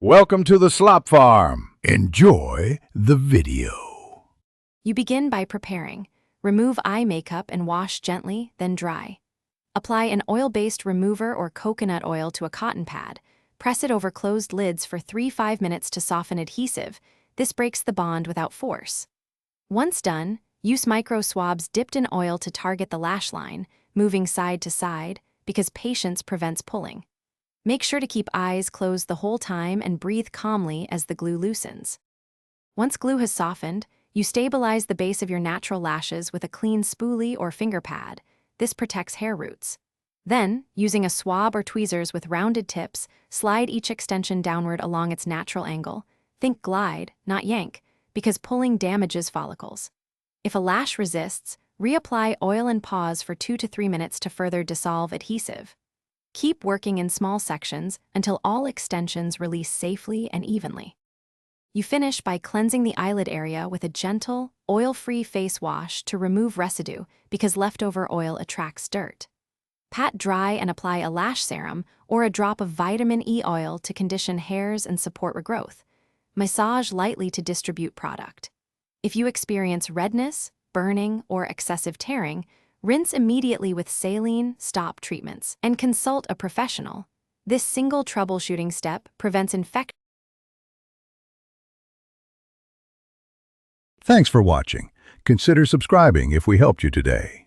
Welcome to the Slop Farm. Enjoy the video. You begin by preparing. Remove eye makeup and wash gently, then dry. Apply an oil-based remover or coconut oil to a cotton pad. Press it over closed lids for 3–5 minutes to soften adhesive. This breaks the bond without force. Once done, use micro swabs dipped in oil to target the lash line, moving side to side, because patience prevents pulling. Make sure to keep eyes closed the whole time and breathe calmly as the glue loosens. Once glue has softened, you stabilize the base of your natural lashes with a clean spoolie or finger pad. This protects hair roots. Then, using a swab or tweezers with rounded tips, slide each extension downward along its natural angle. Think glide, not yank, because pulling damages follicles. If a lash resists, reapply oil and pause for 2 to 3 minutes to further dissolve adhesive. Keep working in small sections until all extensions release safely and evenly. You finish by cleansing the eyelid area with a gentle, oil-free face wash to remove residue because leftover oil attracts dirt. Pat dry and apply a lash serum or a drop of vitamin E oil to condition hairs and support regrowth. Massage lightly to distribute product. If you experience redness, burning, or excessive tearing, rinse immediately with saline stop treatments and consult a professional. This single troubleshooting step prevents infection. Thanks for watching. Consider subscribing if we helped you today.